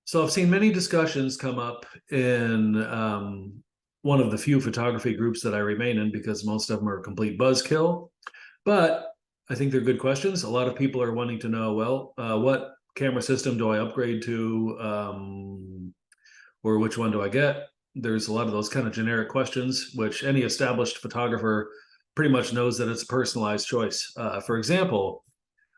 So I've seen many discussions come up in one of the few photography groups that I remain in because most of them are complete buzzkill. But I think they're good questions. A lot of people are wanting to know, well, what camera system do I upgrade to, or which one do I get? There's a lot of those kind of generic questions, which any established photographer pretty much knows that it's a personalized choice. For example,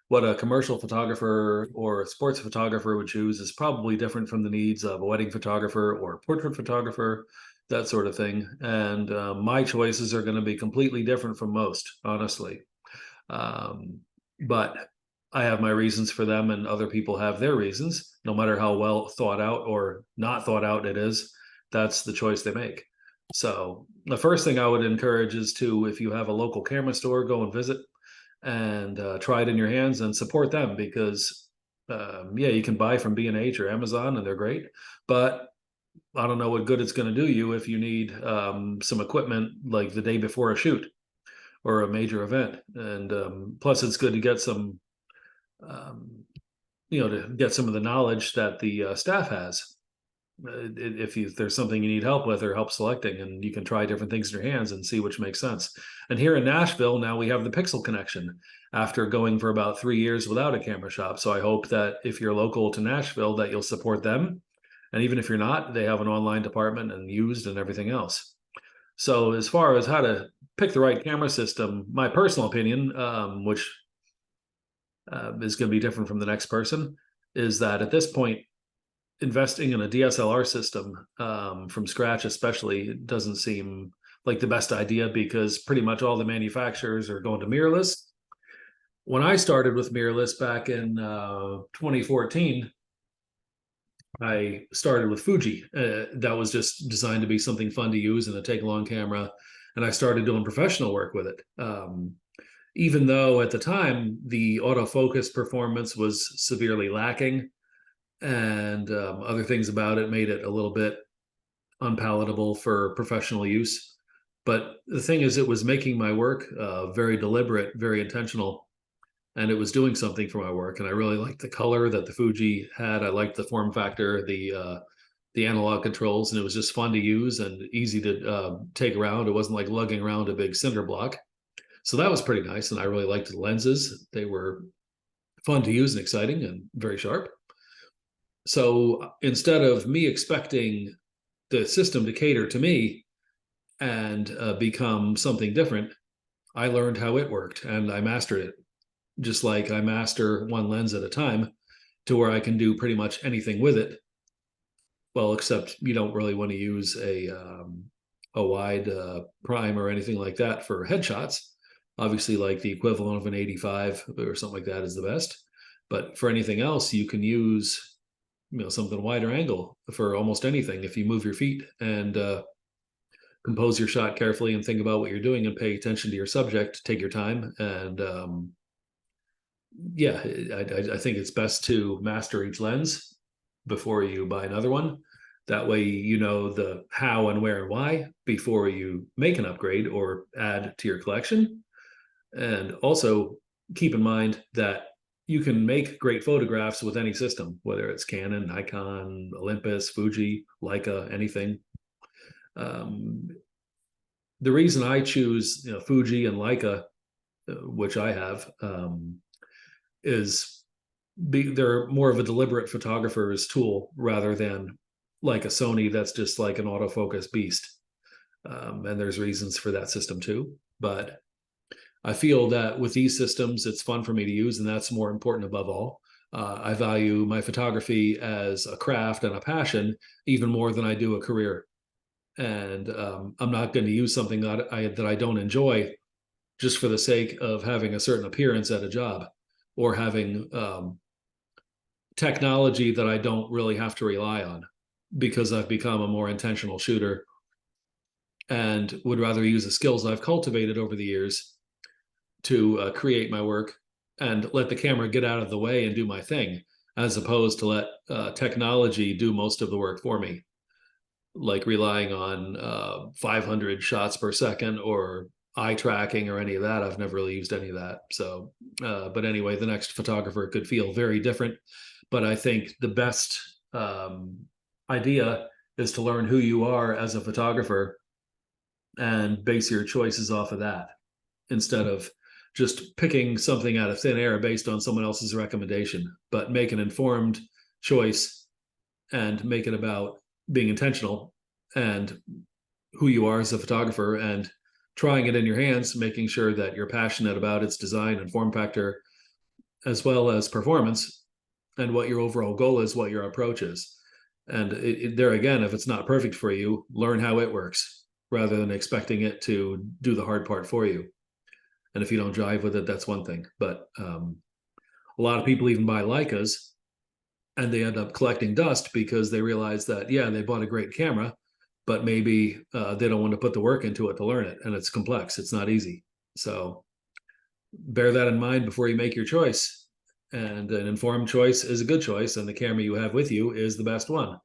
what a commercial photographer or a sports photographer would choose is probably different from the needs of a wedding photographer or a portrait photographer, that sort of thing. And my choices are going to be completely different from most, honestly. Um, but I have my reasons for them, and other people have their reasons. No matter how well thought out or not thought out it is, that's the choice they make. So the first thing I would encourage is to, if you have a local camera store, go and visit and try it in your hands and support them because yeah, you can buy from B&H or Amazon and they're great, but I don't know what good it's going to do you if you need some equipment like the day before a shoot or a major event. And plus it's good to get some um, to get some of the knowledge that the staff has, if there's something you need help with or help selecting, and you can try different things in your hands and see which makes sense. And here in Nashville, now we have the Pixel connection after going for about 3 years without a camera shop. So I hope that if you're local to Nashville, that you'll support them. And even if you're not, they have an online department and used and everything else. So as far as how to pick the right camera system, my personal opinion, which is going to be different from the next person, is that at this point, investing in a DSLR system from scratch, especially, doesn't seem like the best idea because pretty much all the manufacturers are going to mirrorless. When I started with mirrorless back in 2014, I started with Fuji. That was just designed to be something fun to use and a take along camera. And I started doing professional work with it. Even though at the time the autofocus performance was severely lacking, and other things about it made it a little bit unpalatable for professional use. But the thing is, it was making my work very deliberate, very intentional, and it was doing something for my work. And I really liked the color that the Fuji had. I liked the form factor, the analog controls, and it was just fun to use and easy to take around. It wasn't like lugging around a big cinder block. So that was pretty nice, and I really liked the lenses. They were fun to use and exciting and very sharp. So instead of me expecting the system to cater to me and become something different, I learned how it worked and I mastered it. Just like I master one lens at a time to where I can do pretty much anything with it. Well, except you don't really want to use a wide prime or anything like that for headshots. Obviously, like the equivalent of an 85 or something like that is the best. But for anything else, you can use something wider angle for almost anything if you move your feet and compose your shot carefully and think about what you're doing and pay attention to your subject, take your time. And yeah, I think it's best to master each lens before you buy another one. That way you know the how and where and why before you make an upgrade or add to your collection. And also keep in mind that you can make great photographs with any system, whether it's Canon, Nikon, Olympus, Fuji, Leica, anything. Um, the reason I choose Fuji and Leica, which I have, is they're more of a deliberate photographer's tool rather than like a Sony that's just like an autofocus beast. And there's reasons for that system too. But I feel that with these systems, it's fun for me to use, and that's more important above all. I value my photography as a craft and a passion even more than I do a career. And I'm not going to use something that I don't enjoy just for the sake of having a certain appearance at a job or having technology that I don't really have to rely on because I've become a more intentional shooter and would rather use the skills I've cultivated over the years to create my work and let the camera get out of the way and do my thing, as opposed to let technology do most of the work for me, like relying on 500 shots per second or eye tracking or any of that. I've never really used any of that. But anyway, the next photographer could feel very different. But I think the best um, idea is to learn who you are as a photographer and base your choices off of that instead of just picking something out of thin air based on someone else's recommendation, but make an informed choice and make it about being intentional and who you are as a photographer and trying it in your hands, making sure that you're passionate about its design and form factor, as well as performance and what your overall goal is, what your approach is. And there again, if it's not perfect for you, learn how it works rather than expecting it to do the hard part for you. And if you don't jive with it, that's one thing. But a lot of people even buy Leicas and they end up collecting dust because they realize that, yeah, they bought a great camera, but maybe they don't want to put the work into it to learn it. And it's complex, it's not easy. So bear that in mind before you make your choice. And an informed choice is a good choice, and the camera you have with you is the best one.